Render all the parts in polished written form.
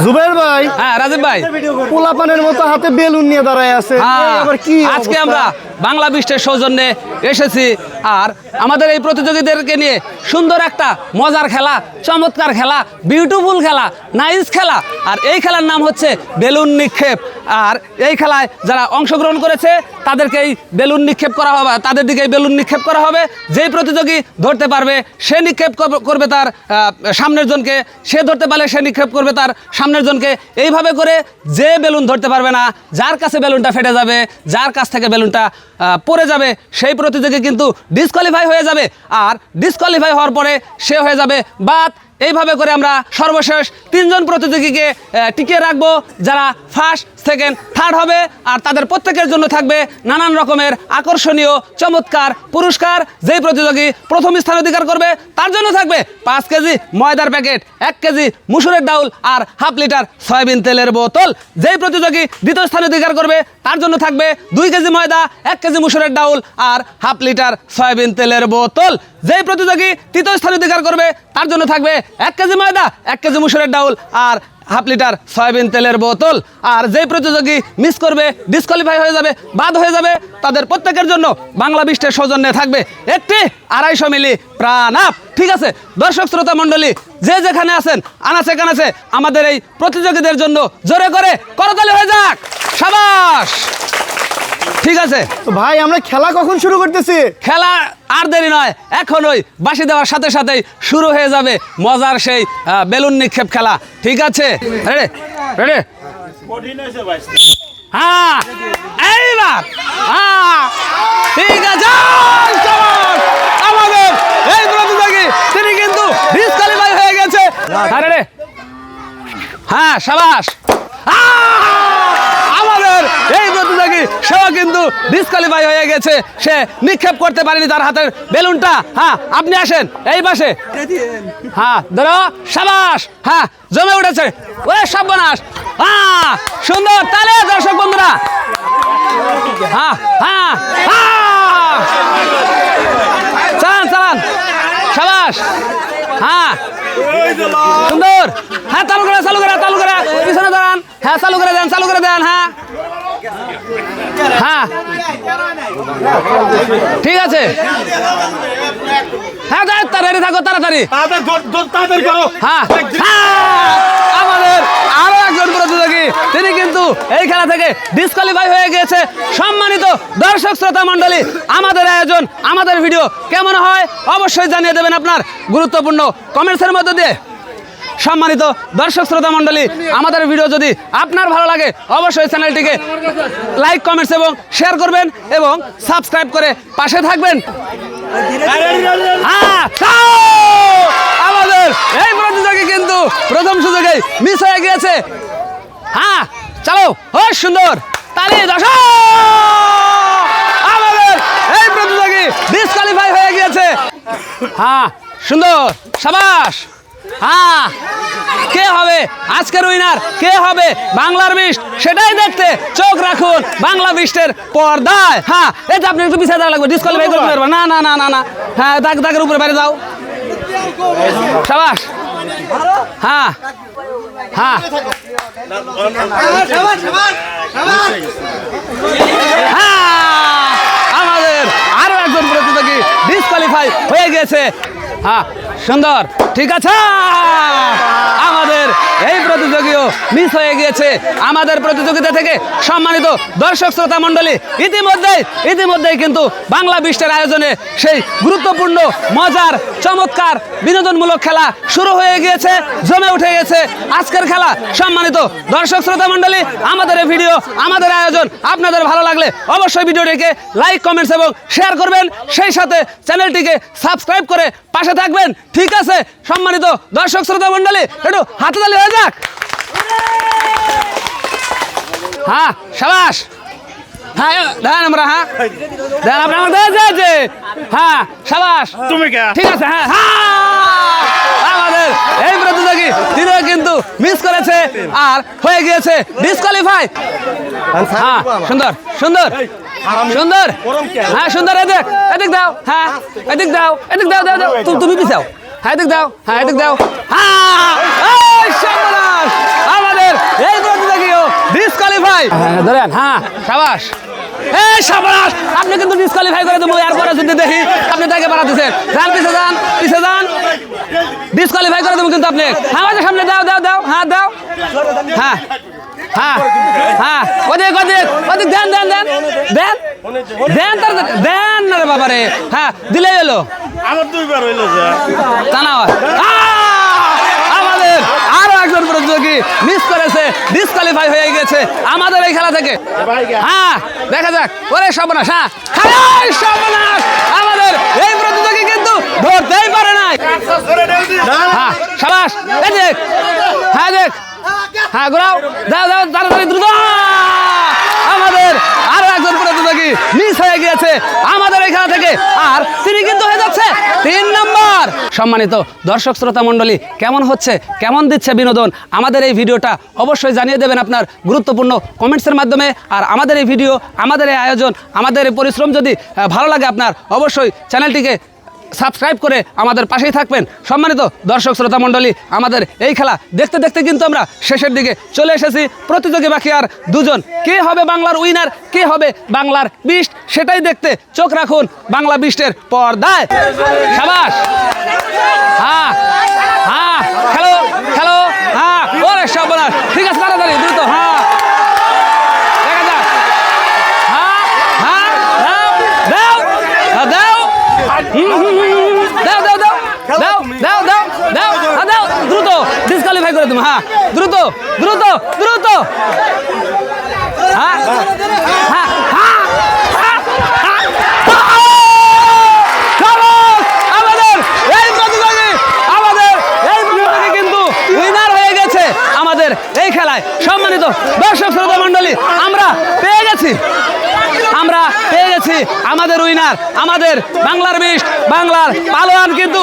জুবের ভাই, হ্যাঁ রাজীব ভাই, পোলাপানের মতো হাতে বেলুন নিয়ে দাঁড়ায় আছে। আজকে আমরা বাংলা বিস্টের সৌজন্যে এসেছি আর আমাদের এই প্রতিযোগীদেরকে নিয়ে সুন্দর একটা মজার খেলা, চমৎকার খেলা, বিউটিফুল খেলা, নাইস খেলা। আর এই খেলার নাম হচ্ছে বেলুন নিক্ষেপ। আর এই খেলায় যারা অংশগ্রহণ করেছে তাদেরকে এই বেলুন নিক্ষেপ করা হবে, তাদের দিকে বেলুন নিক্ষেপ করা হবে। যেই প্রতিযোগী ধরতে পারবে সে নিক্ষেপ করবে তার সামনের জনকে, সে ধরতে পারলে সে নিক্ষেপ করবে তার সামনের জনকে। এইভাবে করে যে বেলুন ধরতে পারবে না, যার কাছে বেলুনটা ফেটে যাবে, যার কাছ থেকে বেলুনটা পড়ে যাবে, সেই প্রতিযোগী কিন্তু ডিসকোয়ালিফাই হয়ে যাবে। আর ডিসকোয়ালিফাই হওয়ার পরে সে হয়ে যাবে বাদ। এইভাবে করে আমরা সর্বশেষ 3 জন প্রতিযোগীকে টিকিয়ে রাখবো, যারা ফার্স্ট, সেকেন্ড, থার্ড হবে। আর তাদের প্রত্যেকের জন্য থাকবে নানান রকমের আকর্ষণীয় চমৎকার পুরস্কার। যেই প্রতিযোগী প্রথম স্থান অধিকার করবে তার জন্য থাকবে 5 কেজি ময়দার প্যাকেট, 1 কেজি মুসুরের ডাউল আর হাফ লিটার সয়াবিন তেলের বোতল। যেই প্রতিযোগী দ্বিতীয় স্থান অধিকার করবে তার জন্য থাকবে 2 কেজি ময়দা, 1 কেজি মুসুরের ডাউল আর হাফ লিটার সয়াবিন তেলের বোতল। যেই প্রতিযোগী তৃতীয় স্থান অধিকার করবে তার জন্য থাকবে 1 কেজি ময়দা, 1 কেজি মুসুরের ডাউল আর হাফ লিটার সয়াবিন তেলের বোতল। আর যেই প্রতিযোগী মিস করবে, ডিসকোয়ালিফাই হয়ে যাবে, বাদ হয়ে যাবে, তাদের প্রত্যেকের জন্য বাংলা বিস্টের সৌজন্যে থাকবে একটি 250 মিলি প্রাণ আপ। ঠিক আছে দর্শক শ্রোতা মণ্ডলী, যে যেখানে আছেন আনাচে কানাচে আমাদের এই প্রতিযোগীদের জন্য জোরে করে করতালি হয়ে যাক। সাবাস। ঠিক আছে তো ভাই, আমরা খেলা কখন শুরু করতেছি? খেলা আর দেরি নয়, এখন ওই বাঁশি দেওয়ার সাথে সাথেই শুরু হয়ে যাবে মজার সেই বেলুন নিক্ষেপ খেলা। ঠিক আছে, রেডি রেডি? হ্যাঁ এইবার, হ্যাঁ ঠিক আছে। আমাদের এই প্রতিযোগী তিনি কিন্তু ডিসকোয়ালিফাই হয়ে গেছে। রেডি? হ্যাঁ সাবাস। আমাদের এই প্রতিযোগী সেও কিন্তু ডিসকোয়ালিফাই হয়ে গেছে, সে নিক্ষেপ করতে পারেনি তার হাতের বেলুনটা। হ্যাঁ আপনি আসেন এই পাশে। হ্যাঁ ধরো, সাবাস। হ্যাঁ জমে উঠেছে, ওরে সর্বনাশ। হ্যাঁ সুন্দর, তাহলে দর্শক বন্ধুরা। হ্যাঁ হ্যাঁ হ্যাঁ, চালান চালান, সাবাস। হ্যাঁ সুন্দর। হ্যাঁ চালু করে চালু করে চালু করে পিছনে দাঁড়ান। হ্যাঁ চালু করে দেন, চালু করে দেন। হ্যাঁ হ্যাঁ ঠিক আছে। হ্যাঁ তাড়াতাড়ি থাকো, তাড়াতাড়ি। হ্যাঁ আমাদের আরো একজন প্রতিযোগী, তিনি কিন্তু এই খেলা থেকে ডিসকোয়ালিফাই হয়ে গিয়েছে। সম্মানিত দর্শক শ্রোতা মণ্ডলী, আমাদের আয়োজন, আমাদের ভিডিও কেমন হয় অবশ্যই জানিয়ে দেবেন আপনার গুরুত্বপূর্ণ কমেন্টসের মধ্যে দিয়ে। সম্মানিত দর্শক শ্রোতা মণ্ডলী, আমাদের ভিডিও যদি আপনার ভালো লাগে অবশ্যই চ্যানেলটিকে লাইক, কমেন্টস এবং শেয়ার করবেন এবং সাবস্ক্রাইব করে পাশে থাকবেন। আমাদের এই প্রতিযোগী কিন্তু প্রথম সুযোগেই মিস হয়ে গিয়েছে। হ্যাঁ চলো, ও সুন্দর তালি। দর্শক, আমাদের এই প্রতিযোগী ডিসকোয়ালিফাই হয়ে গিয়েছে। হ্যাঁ সুন্দর, সাবাস। হ্যাঁ কে হবে আজকের উইনার, কে হবে বাংলার বিস্ট, সেটাই দেখতে চোখ রাখুন বাংলা বিস্টের পর্দায়। হ্যাঁ এই যে আপনি একটু পিছিয়ে দাঁড়া লাগবে, ডিসকোয়ালিফাই করতে পারবেন না। না না না না, হ্যাঁ দাগের উপরে বাইরে যাও। সাবাস। হ্যাঁ হ্যাঁ হ্যাঁ, আমাদের আরো একজন প্রতিযোগী ডিসকোয়ালিফাই হয়ে গেছে। হ্যাঁ সুন্দর, ঠিক আছে। আমাদের এই প্রতিযোগীও মিস হয়ে গিয়েছে আমাদের প্রতিযোগিতা থেকে। সম্মানিত দর্শক শ্রোতা মণ্ডলী, ইতিমধ্যেই কিন্তু বাংলা বিস্টের আয়োজনে সেই গুরুত্বপূর্ণ মজার চমৎকার বিনোদনমূলক খেলা শুরু হয়ে গিয়েছে, জমে উঠে গেছে আজকের খেলা। সম্মানিত দর্শক শ্রোতা মণ্ডলী, আমাদের এই ভিডিও, আমাদের আয়োজন আপনাদের ভালো লাগলে অবশ্যই ভিডিওটিকে লাইক, কমেন্টস এবং শেয়ার করবেন, সেই সাথে চ্যানেলটিকে সাবস্ক্রাইব করে পাশে থাকবেন। ঠিক আছে সম্মানিত দর্শক শ্রোতা মণ্ডলী, একটু হাতে তালি হয়ে যাক। হ্যাঁ সাবাস। হ্যাঁ দেন আমরা, হ্যাঁ দেন আপনার, হ্যাঁ সাবাস। ঠিক আছে। হ্যাঁ আমাদের এই প্রতিযোগী তিনিও কিন্তু মিস করেছে আর হয়ে গিয়েছে ডিসকোয়ালিফাই। হ্যাঁ সুন্দর সুন্দর সুন্দর। হ্যাঁ সুন্দর, এদিক এদিক দাও। হ্যাঁ এদিক দাও, এদিক দাও, দাও দাও, তুমি পিছাও। হ্যাঁ এদিক দাও, হ্যাঁ এদিক দাও। হ্যাঁ এই সর্বনাশ, আমাদের এই প্রতিযোগীও ডিসকোয়ালিফাই। হ্যাঁ ধরেন, হ্যাঁ সাবাস। এই সর্বনাশ, আপনি কিন্তু ডিসকোয়ালিফাই করে দেবো। এরপরে যদি দেখি আপনি তাকে বাড়াতেছেন, যান পিছে যান, পিছে যান, ডিসকোয়ালিফাই করে দেবো কিন্তু আপনি। হ্যাঁ আমাদের সামনে দাও দাও দাও, হ্যাঁ দাও, হ্যাঁ হ্যাঁ হ্যাঁ, ওদিক ওদিক ওদিক, দেন দেন দেন দেন দেন, তার দেন না রে বাবা রে। হ্যাঁ দিলেই হলো, আমার দুইবার হইলো যে তা না হয়। আমাদের আরো একজন প্রতিযোগী মিস করেছে, ডিসকোয়ালিফাই হয়ে গেছে আমাদের এই খেলা থেকে। হ্যাঁ দেখা যাক, ওরে সর্বনাশ, হ্যাঁ এই সর্বনাশ, আমাদের এই প্রতিযোগী কিন্তু ধরতেই পারে নাই। হ্যাঁ সাবাস, এই দেখ, হ্যাঁ দেখ, হ্যাঁ ঘোরাও, দাও দাও তাড়াতাড়ি দ্রুত। আমাদের আরো একজন প্রতিযোগী মিস হয়ে গিয়েছে আমাদের এই খেলা থেকে, আর তিনি কিন্তু হয়ে যাচ্ছে 3 নম্বর। সম্মানিত দর্শক শ্রোতা মণ্ডলী, কেমন হচ্ছে, কেমন দিচ্ছে বিনোদন, আমাদের এই ভিডিওটা অবশ্যই জানিয়ে দেবেন আপনার গুরুত্বপূর্ণ কমেন্টসের মাধ্যমে। আর আমাদের এই ভিডিও, আমাদের এই আয়োজন, আমাদের এই পরিশ্রম যদি ভালো লাগে আপনার, অবশ্যই চ্যানেলটিকে সাবস্ক্রাইব করে আমাদের পাশেই থাকবেন। সম্মানিত দর্শক শ্রোতা মণ্ডলী, আমাদের এই খেলা দেখতে দেখতে কিন্তু আমরা শেষের দিকে চলে এসেছি। প্রতিযোগী বাকি আর 2জন। কে হবে বাংলার উইনার, কে হবে বাংলার বিস্ট, সেটাই দেখতে চোখ রাখুন বাংলা বিস্টের পর্দায়। সাবাস, হ্যাঁ হ্যাঁ, খেলো খেলো, হ্যাঁ ওরে সর্বনাশ, ঠিক আছে তাড়াতাড়ি দ্রুত, হ্যাঁ দেখা যাক, হ্যাঁ হ্যাঁ দাও দাও দাও, দাও দাও দাও দাও দাও দাও দাও, হ্যাঁ দাও, দ্রুত ডিসকোয়ালিফাই করে দেবো। হ্যাঁ দ্রুত দ্রুত দ্রুত, হ্যাঁ হ্যাঁ হ্যাঁ, আমাদের এই প্রতিযোগী, আমাদের এই প্রতিযোগী কিন্তু উইনার হয়ে গেছে আমাদের এই খেলায়। সম্মানিত দর্শক শ্রোতা মণ্ডলী, আমরা পেয়ে গেছি, আমরা পেয়ে গেছি আমাদের উইনার, আমাদের বাংলার বিস্ট, বাংলার পালোয়ান। কিন্তু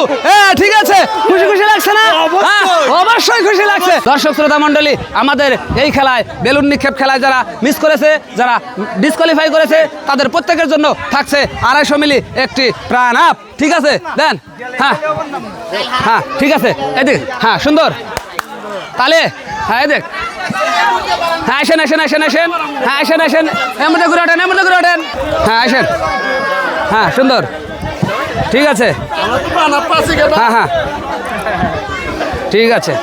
ঠিক আছে, খুশি খুশি লাগছে না? হ্যাঁ অবশ্যই খুশি লাগছে। দর্শক শ্রোতা মণ্ডলী, আমাদের এই খেলায় বেলুন নিক্ষেপ খেলায় যারা মিস করেছে, যারা ডিসকোয়ালিফাই করেছে, তাদের প্রত্যেকের জন্য থাকছে 250 মিলি একটি প্রাণ আপ। ঠিক আছে দেন, হ্যাঁ হ্যাঁ ঠিক আছে, এদিক, হ্যাঁ সুন্দর তাহলে, হ্যাঁ এদিক, হ্যাঁ আসেন আসেন আসেন আসেন, হ্যাঁ আসেন আসেন, এমনটা ঘুরে ওঠেন, এমনটা ঘুরে ওঠেন, হ্যাঁ আসেন, হ্যাঁ সুন্দর, ঠিক আছে, হ্যাঁ হ্যাঁ ঠিক আছে,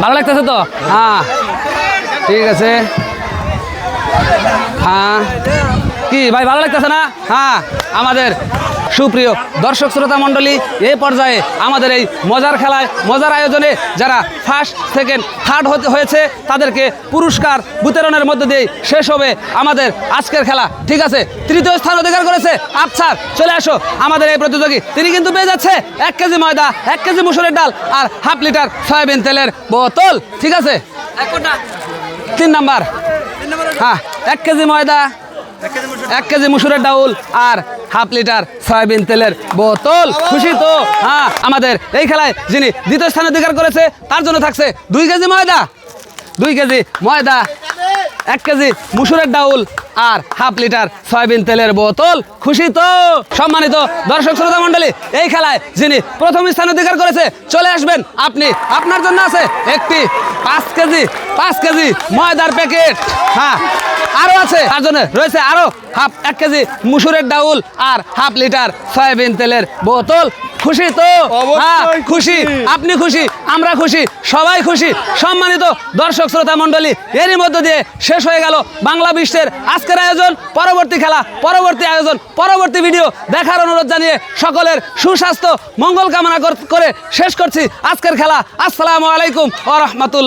ভালো লাগতেছে তো, হ্যাঁ ঠিক আছে, হ্যাঁ কি ভাই ভালো লাগতেছে না? হ্যাঁ আমাদের সুপ্রিয় দর্শক শ্রোতা মণ্ডলী, এই পর্যায়ে আমাদের এই মজার খেলায়, মজার আয়োজনে যারা ফার্স্ট, সেকেন্ড, থার্ড হয়েছে, তাদেরকে পুরস্কার বিতরণের মধ্য দিয়ে শেষ হবে আমাদের আজকের খেলা। ঠিক আছে, 3য় স্থান অধিকার করেছে আফসার, চলে আসো আমাদের এই প্রতিযোগী। তিনি কিন্তু পেয়ে যাচ্ছে 1 কেজি ময়দা, 1 কেজি মুসুরের ডাল আর হাফ লিটার সয়াবিন তেলের বোতল। ঠিক আছে, 3 নাম্বার, হ্যাঁ 1 কেজি ময়দা, 1 কেজি মুসুরের ডাউল আর হাফ লিটার সয়াবিন তেলের বোতল। খুশি তো? হ্যাঁ আমাদের এই খেলায় যিনি 2য় স্থান অধিকার করেছে, তার জন্য থাকছে 2 কেজি ময়দা, 2 কেজি ময়দা, 1 কেজি মুসুরের ডাউল আর হাফ লিটার সয়াবিন তেলের বোতল। খুশি তো? সম্মানিত দর্শক শ্রোতা মণ্ডলী, এই খেলায় যিনি 1ম স্থান অধিকার করেছে, চলে আসবেন আপনি। আপনার জন্য আছে একটি 5 কেজি ময়দার প্যাকেট। হ্যাঁ আরো আছে, তার জন্য রয়েছে আরো 1 কেজি মুসুরের ডাউল আর হাফ লিটার সয়াবিন তেলের বোতল। খুশি তো? হ্যাঁ খুশি, আপনি খুশি, আমরা খুশি, সবাই খুশি। সম্মানিত দর্শক শ্রোতা মণ্ডলী, এরই মধ্য দিয়ে শেষ হয়ে গেল বাংলা বিস্টের আজকের আয়োজন। পরবর্তী খেলা, পরবর্তী আয়োজন, পরবর্তী ভিডিও দেখার অনুরোধ জানিয়ে সকলের সুস্বাস্থ্য মঙ্গল কামনা করে শেষ করছি আজকের খেলা। আসসালামু আলাইকুম ওয়া রাহমাতুল্লাহ।